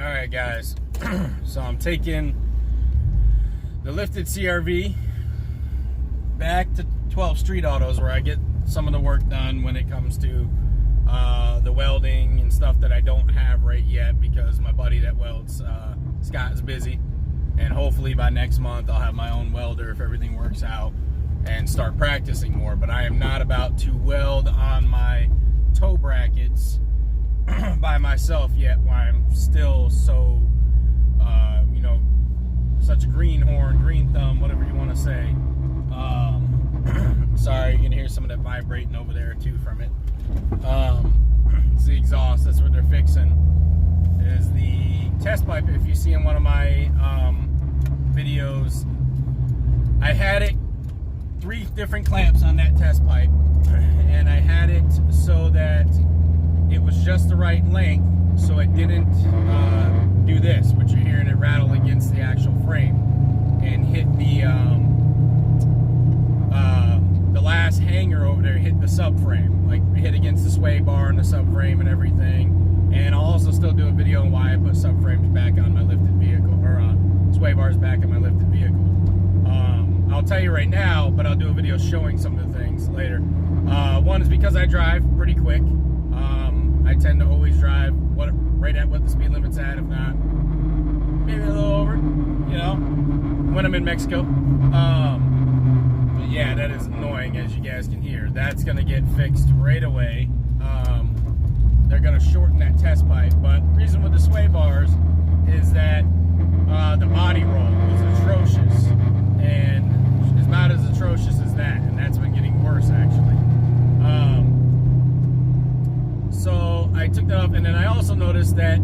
Alright guys, so I'm taking the lifted CRV back to 12 Street Autos where I get some of the work done when it comes to the welding and stuff that I don't have right yet because my buddy that welds, Scott, is busy, and hopefully by next month I'll have my own welder if everything works out and start practicing more. But I am not about to weld on my toe brackets by myself yet, while I'm still so you know, such a greenhorn, green thumb, whatever you want to say. Sorry, you're gonna hear some of that vibrating over there too from it. It's the exhaust. That's what they're fixing, is the test pipe. If you see in one of my videos, I had it 3 different clamps on that test pipe, and I had it so that it was just the right length, so it didn't do this, which you're hearing it rattle against the actual frame and hit the last hanger over there, hit the subframe, like hit against the sway bar and the subframe and everything. And I'll also still do a video on why I put subframes back on my lifted vehicle, or sway bars back on my lifted vehicle. I'll tell you right now, but I'll do a video showing some of the things later. One is because I drive pretty quick. I tend to always drive right at what the speed limit's at, if not maybe a little over, you know, when I'm in Mexico. But yeah, that is annoying, as you guys can hear. That's gonna get fixed right away. They're gonna shorten that test pipe, but the reason with the sway bars is that the body roll was atrocious, and it's not as atrocious as that, and that's been getting worse actually. So I took that off, and then I also noticed that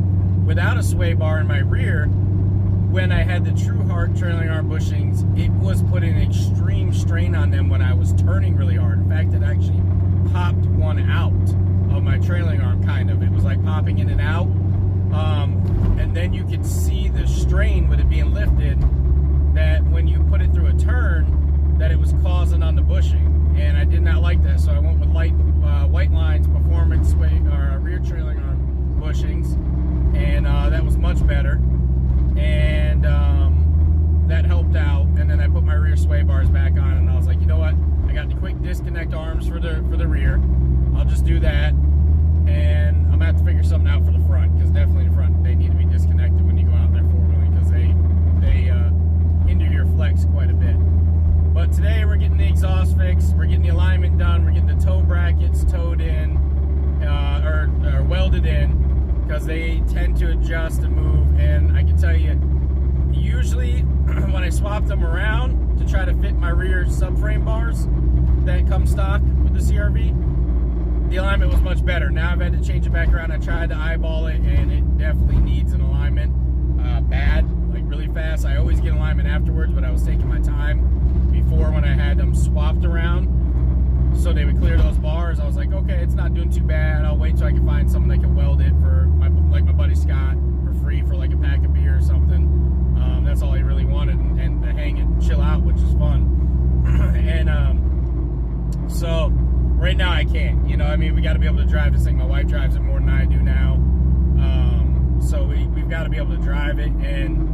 without a sway bar in my rear, when I had the True Heart trailing arm bushings, it was putting extreme strain on them when I was turning really hard. In fact, it actually popped one out of my trailing arm, kind of. It was like popping in and out. And then you could see the strain with it being lifted, that when you put it through a turn, that it was causing on the bushing. And I did not like that, so I went with White Lines Performance rear trailing arm bushings, and that was much better. And that helped out. And then I put my rear sway bars back on, and I was like, you know what? I got the quick disconnect arms for the rear. I'll just do that, and I'm gonna have to figure something out for the front, because definitely the front, they need to be disconnected when you go out there four-wheeling, because they hinder your flex quite a bit. But today we're getting the exhaust fixed, we're getting the alignment done, we're getting the toe brackets towed in, or welded in, because they tend to adjust and move. And I can tell you, usually when I swap them around to try to fit my rear subframe bars that come stock with the CRV, the alignment was much better. Now I've had to change it back around. I tried to eyeball it, and it definitely needs an alignment bad, like really fast. I always get alignment afterwards, but I was taking my time before when I had them swapped around so they would clear those bars. I was like, okay, it's not doing too bad. I'll wait till I can find someone that can weld it for like my buddy Scott for free for like a pack of beer or something. That's all he really wanted, and to hang and chill out, which is fun. And so right now I can't, you know, I mean, we got to be able to drive this thing. My wife drives it more than I do now. So we've got to be able to drive it, and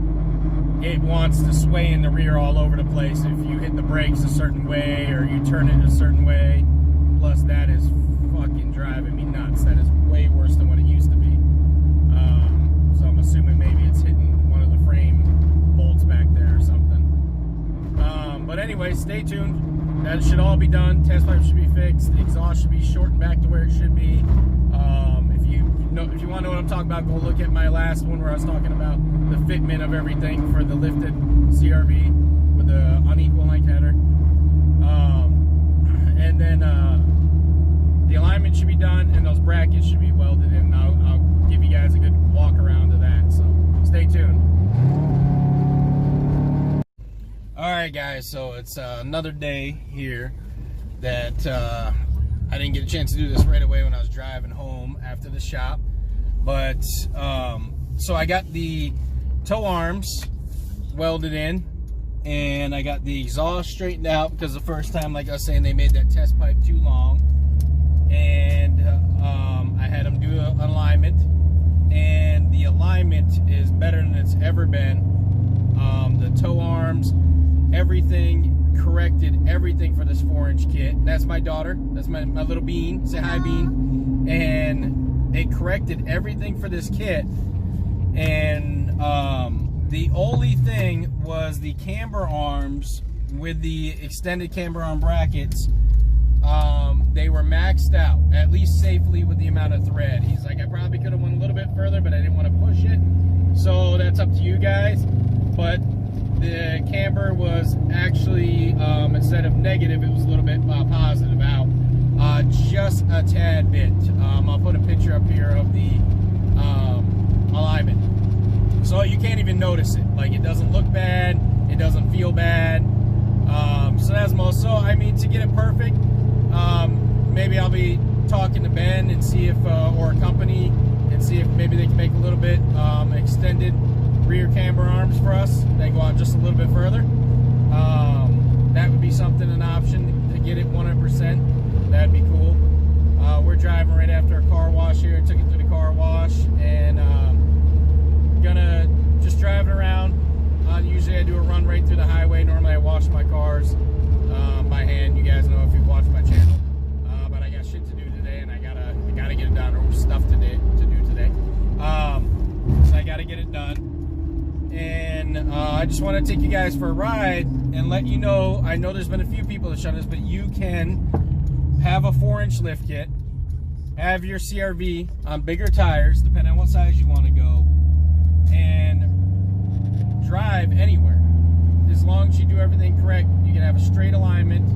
it wants to sway in the rear all over the place if you hit the brakes a certain way or you turn it a certain way. Plus, that is fucking driving me nuts. That is way worse than what it used to be. So I'm assuming maybe it's hitting one of the frame bolts back there or something. But anyway, stay tuned. That should all be done. Test pipe should be fixed. The exhaust should be shortened back to where it should be. If you want to know what I'm talking about, go look at my last one where I was talking about the fitment of everything for the lifted CRV with the unequal length header. And then the alignment should be done, and those brackets should be welded in. I'll give you guys a good walk around of that, so stay tuned. Alright guys, so it's another day here that I didn't get a chance to do this right away when I was driving home after the shop. But so I got the toe arms welded in, and I got the exhaust straightened out, because the first time, like I was saying, they made that test pipe too long, and I had them do an alignment, and the alignment alignment is better than it's ever been. The tow arms, everything corrected, everything for this 4-inch kit. That's my daughter. That's my little Bean. Say hi, Bean. And it corrected everything for this kit. And the only thing was the camber arms with the extended camber arm brackets. They were maxed out, at least safely, with the amount of thread. He's like, I probably could have went a little bit further, but I didn't want to push it. So that's up to you guys. But the camber was actually, instead of negative, it was a little bit positive out. Just a tad bit. I'll put a picture up here of the alignment. So you can't even notice it. Like, it doesn't look bad. It doesn't feel bad. So that's most. So, I mean, to get it perfect, maybe I'll be talking to Ben and see if, or a company, and see if maybe they can make a little bit extended rear camber arms for us. They go out just a little bit further. That would be something, an option to get it 100%. That'd be cool. We're driving right after a car wash here. Took it through the car wash, and gonna just driving around. Usually I do a run right through the highway. Normally I wash my cars by hand. You guys know if you've watched my channel. But I got shit to do today, and I gotta get it done. Or stuff to do today. So I gotta get it done. And I just want to take you guys for a ride and let you know. I know there's been a few people that showed this, but you can have a 4-inch lift kit, have your CRV on bigger tires, depending on what size you want to go, and drive anywhere. As long as you do everything correct, you can have a straight alignment.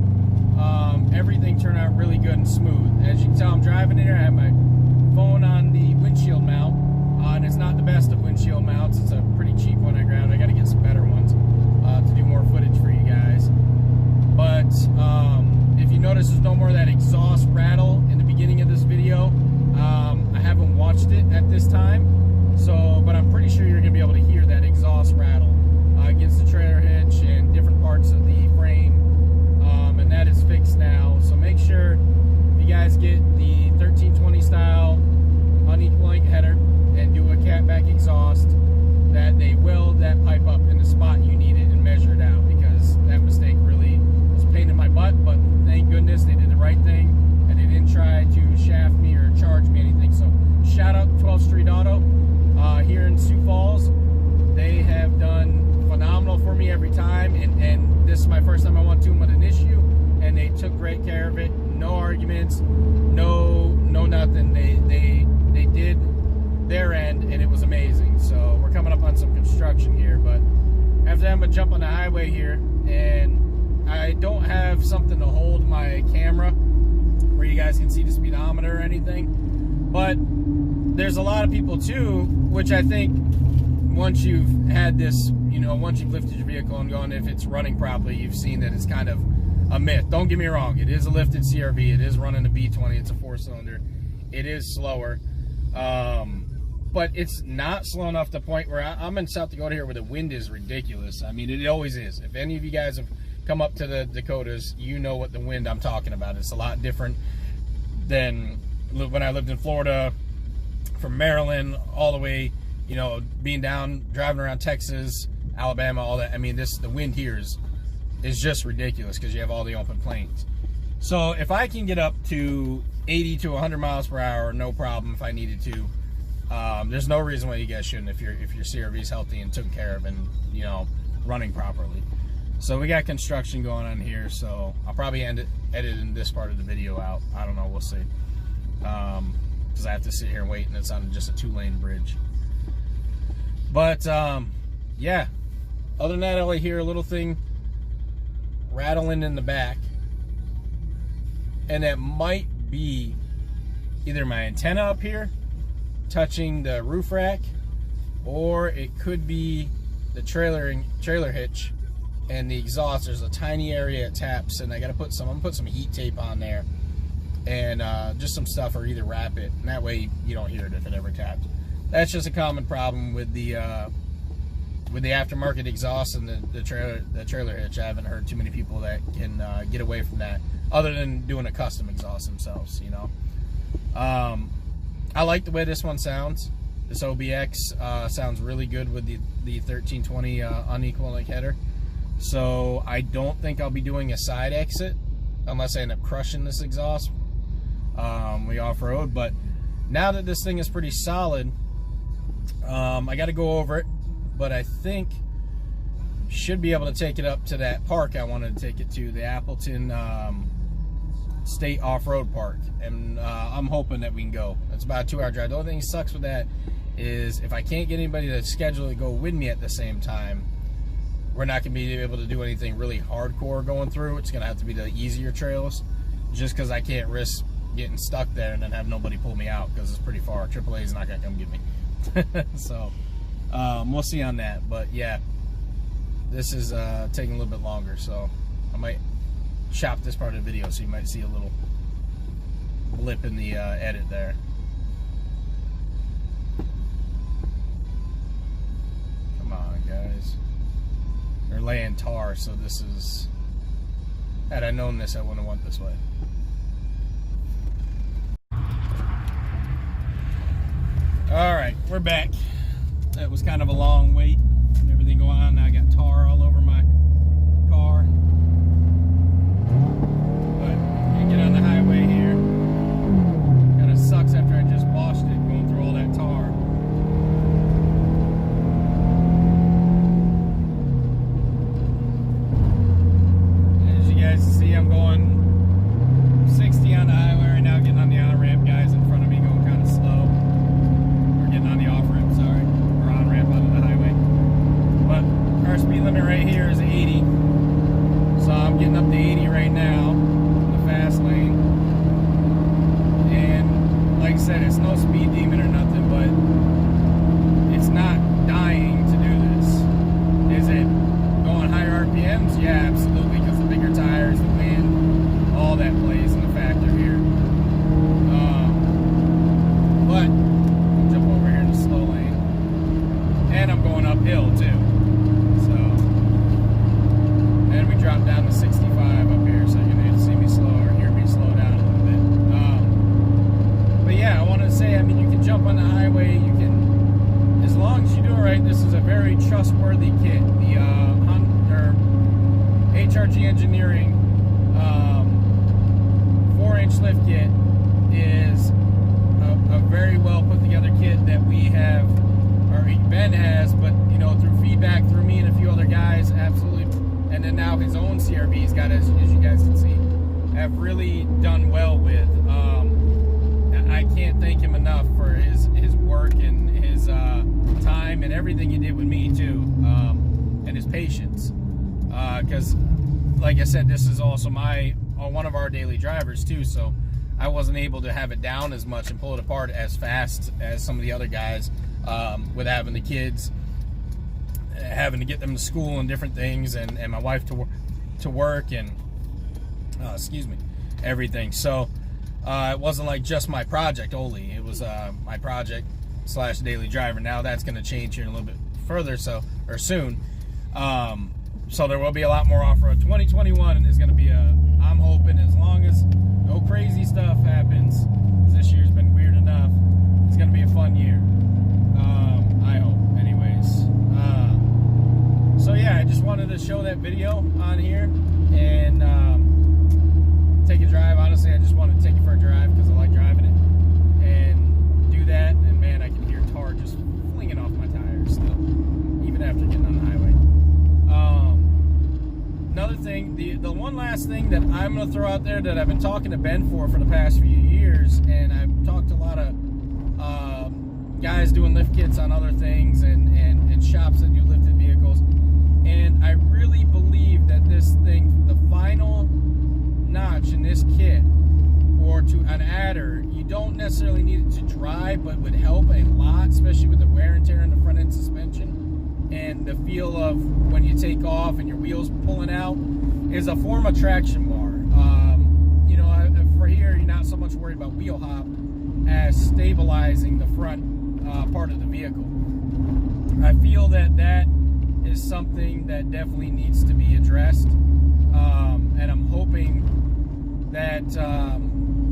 Everything turned out really good and smooth. As you can tell, I'm driving in here. I have my phone on the windshield mount, and it's not the best of windshield mounts. It's a pretty cheap one I grabbed. I got to get some better ones to do more footage for you guys. But if you notice, there's no more of that exhaust rattle in the beginning of this video. I haven't watched it at this time, so but I'm pretty sure you're going to be able to hear that exhaust rattle against the trailer hitch and different parts of the frame, and that is fixed now. So make sure you guys get the 1320 style unequal link header and do a catback exhaust, that they weld that pipe up in the spot you need it and measure it out, because that mistake really was a pain in my butt. But thank goodness they did the right thing and they didn't try to shaft me or charge me anything. So shout out to 12th Street Auto here in Sioux Falls. They have done phenomenal for me every time, and this is my first time I went to them with an issue, and they took great care of it. No arguments, no nothing. They did their end, and it was amazing. So we're coming up on some construction here, but after that I'm gonna jump on the highway here, and I don't have something to hold my camera where you guys can see the speedometer or anything, but there's a lot of people too, which I think once you've had this, you know, once you've lifted your vehicle and gone, if it's running properly, you've seen that it's kind of a myth. Don't get me wrong, it is a lifted CRV, it is running a B20, it's a 4-cylinder, it is slower, but it's not slow enough to the point where I'm in South Dakota here where the wind is ridiculous. I mean, it always is. If any of you guys have come up to the Dakotas, you know what the wind I'm talking about. It's a lot different than when I lived in Florida, from Maryland all the way, you know, being down, driving around Texas, Alabama, all that. I mean, the wind here is just ridiculous because you have all the open plains. So if I can get up to 80 to 100 miles per hour, no problem if I needed to. There's no reason why you guys shouldn't if your CRV is healthy and taken care of and, you know, running properly. So we got construction going on here, so I'll probably end it editing this part of the video out. I don't know, we'll see. Because I have to sit here and wait, and it's on just a 2-lane bridge. But yeah, other than that, I only hear a little thing rattling in the back, and that might be either my antenna up here touching the roof rack, or it could be the trailer hitch and the exhaust. There's a tiny area it taps, and I'm gonna put some heat tape on there and just some stuff, or either wrap it, and that way you don't hear it if it ever taps. That's just a common problem with the aftermarket exhaust and the trailer hitch. I haven't heard too many people that can get away from that, other than doing a custom exhaust themselves, you know. I like the way this one sounds. This OBX sounds really good with the 1320 unequal link header. So I don't think I'll be doing a side exit unless I end up crushing this exhaust. We off-road, but now that this thing is pretty solid, I got to go over it, but I think should be able to take it up to that park I wanted to take it to, the Appleton State Off-Road Park, and I'm hoping that we can go. It's about a 2-hour drive. The only thing that sucks with that is if I can't get anybody to schedule to go with me at the same time, we're not going to be able to do anything really hardcore going through. It's going to have to be the easier trails, just because I can't risk getting stuck there and then have nobody pull me out because it's pretty far. AAA is not going to come get me. So we'll see on that. But yeah, this is taking a little bit longer, so I might chop this part of the video so you might see a little blip in the edit there. Come on, guys. They're laying tar, so this is... Had I known this, I wouldn't have went this way. Alright, we're back. That was kind of a long wait and everything going on. Now I got tar all over my car. But you get on the highway here. Kind of sucks after I just washed it, going through all that tar. As you guys see, I'm going 60 on the highway right now, getting on the on-ramp. Guys in front of me going kind of slow. Getting on the off-ramp, sorry, or on-ramp onto the highway. But our speed limit right here is 80, so I'm getting up to 80 right now in the fast lane. And like I said, it's no speed demon or nothing, but it's not dying to do this. Is it going higher RPMs? Yeah, absolutely, because the bigger tires, the wind, all that plays in the factor here. But slow lane, and I'm going uphill too, so, and we drop down to 65 up here, so you're gonna see me slow or hear me slow down a little bit. But yeah, I wanted to say, I mean, you can jump on the highway, you can, as long as you do it right. This is a very trustworthy kit. The HRG Engineering 4-inch lift kit is a very well put together kit that we have, or Ben has, but you know, through feedback through me and a few other guys, absolutely, and then now his own CRV's got, as you guys can see, have really done well with. I can't thank him enough for his work and his time and everything he did with me too, and his patience, because like I said, this is also one of our daily drivers too, so I wasn't able to have it down as much and pull it apart as fast as some of the other guys, with having the kids, having to get them to school and different things, and my wife to work, and excuse me, everything. So it wasn't like just my project only. It was my project / daily driver. Now that's going to change here in a little bit further, or soon. So there will be a lot more off-road. 2021 is going to be I'm hoping, as long as no crazy stuff happens, this year's been weird enough, it's going to be a fun year. I hope, anyways. So yeah, I just wanted to show that video on here and take a drive. Honestly, I just wanted to take it for a drive because I like driving it, and do that. And man, I can hear tar just flinging off my tires still, even after getting on the highway. Another thing, the one last thing that I'm going to throw out there that I've been talking to Ben for the past few years, and I've talked to a lot of guys doing lift kits on other things, and shops that do lifted vehicles, and I really believe that this thing, the final notch in this kit, or to an adder, you don't necessarily need it to drive, but would help a lot, especially with the wear and tear in the front end suspension and the feel of when you take off and your wheels pulling out, is a form of traction bar. You know, for here, you're not so much worried about wheel hop as stabilizing the front part of the vehicle. I feel that that is something that definitely needs to be addressed, and I'm hoping that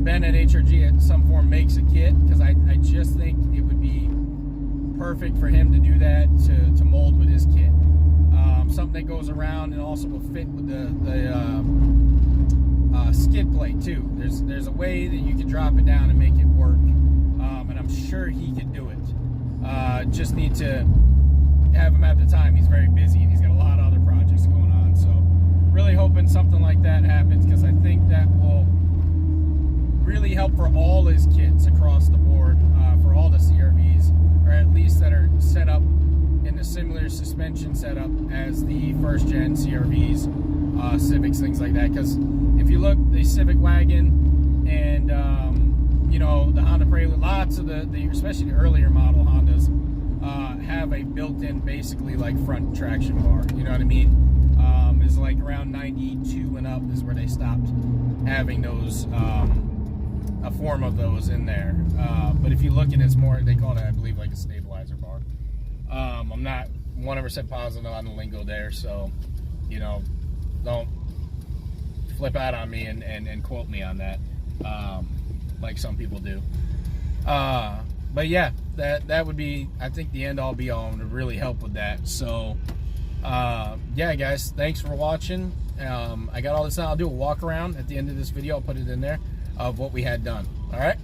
Ben at HRG at some form makes a kit, because I just think it would be perfect for him to do that, to mold with his kit. Something that goes around and also will fit with the skid plate too. There's a way that you can drop it down and make it work, and I'm sure he can do it. Just need to have him at the time. He's very busy and he's got a lot of other projects going on. So really hoping something like that happens, because I think that will really help for all his kits across the board, for all the CRVs, or at least that are set up in a similar suspension setup as the first gen CRVs, Civics, things like that. Because if you look, the Civic wagon and you know, the Honda Prelude, lots of the especially the earlier model Hondas have a built-in, basically like front traction bar. You know what I mean? Is like around 92 and up is where they stopped having those, a form of those in there. But if you look, and it's more, they call it, I believe, like a stabilizer bar. I'm not 100% positive on the lingo there, so, you know, don't flip out on me and quote me on that, like some people do. But yeah, that would be, I think, the end all be all, and would really help with that. So yeah, guys, thanks for watching. I got all this out. I'll do a walk around at the end of this video. I'll put it in there of what we had done. All right.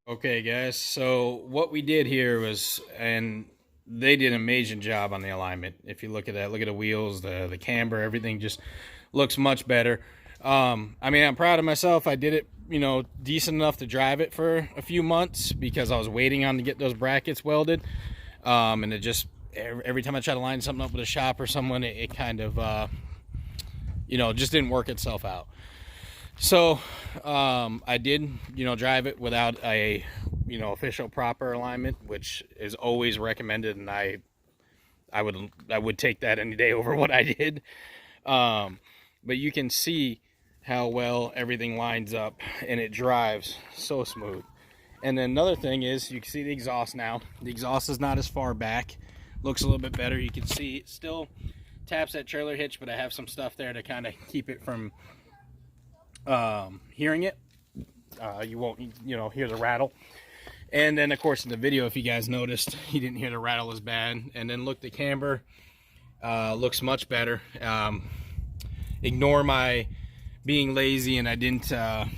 Okay, guys, so what we did here was, and they did an amazing job on the alignment. If you look at that, look at the wheels, the camber, everything just looks much better. I mean, I'm proud of myself. I did it, you know, decent enough to drive it for a few months, because I was waiting on to get those brackets welded. And it just, every time I try to line something up with a shop or someone, it kind of, you know, just didn't work itself out. So I did, you know, drive it without a, you know, official proper alignment, which is always recommended, and I would take that any day over what I did. But you can see how well everything lines up, and it drives so smooth. And then another thing is, you can see the exhaust now. The exhaust is not as far back, looks a little bit better. You can see it still taps that trailer hitch, but I have some stuff there to kind of keep it from hearing it. You won't, you know, hear the rattle. And then of course in the video, if you guys noticed, you didn't hear the rattle as bad. And then look, the camber looks much better. Ignore my being lazy, and I didn't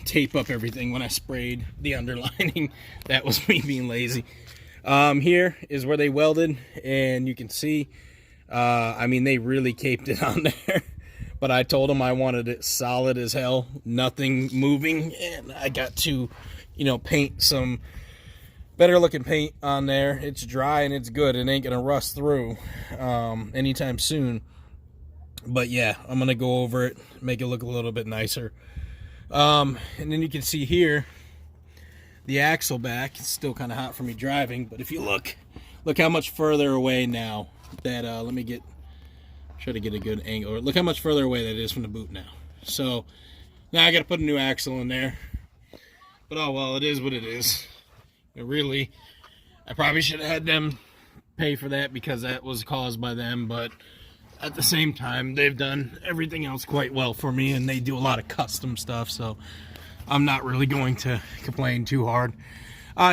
tape up everything when I sprayed the underlining. That was me being lazy. Here is where they welded, and you can see, I mean, they really caped it on there. But I told them I wanted it solid as hell, nothing moving, and I got to, you know, paint some better looking paint on there. It's dry and it's good. It ain't gonna rust through anytime soon. But yeah, I'm gonna go over it, make it look a little bit nicer. And then you can see here the axle back. It's still kind of hot for me driving, but if you look how much further away now that let me try to get a good angle. Look how much further away that is from the boot now. So now I got to put a new axle in there. But oh well, it is what it is. It really, I probably should have had them pay for that, because that was caused by them. But at the same time, they've done everything else quite well for me, and they do a lot of custom stuff. So I'm not really going to complain too hard.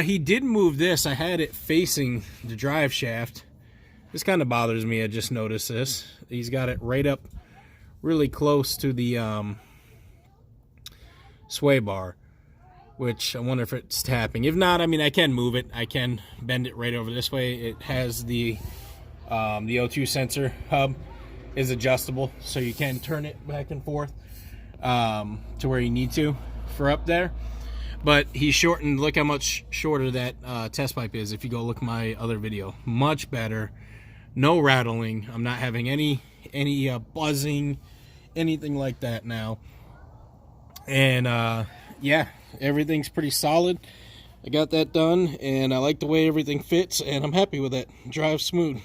He did move this. I had it facing the drive shaft. This kind of bothers me. I just noticed this. He's got it right up really close to the sway bar, which I wonder if it's tapping. If not, I mean, I can move it. I can bend it right over this way. It has the O2 sensor hub is adjustable, so you can turn it back and forth to where you need to for up there. But he shortened, look how much shorter that test pipe is. If you go look at my other video, much better. No rattling. I'm not having any buzzing, anything like that now. And yeah, everything's pretty solid. I got that done, and I like the way everything fits, and I'm happy with it. Drives smooth.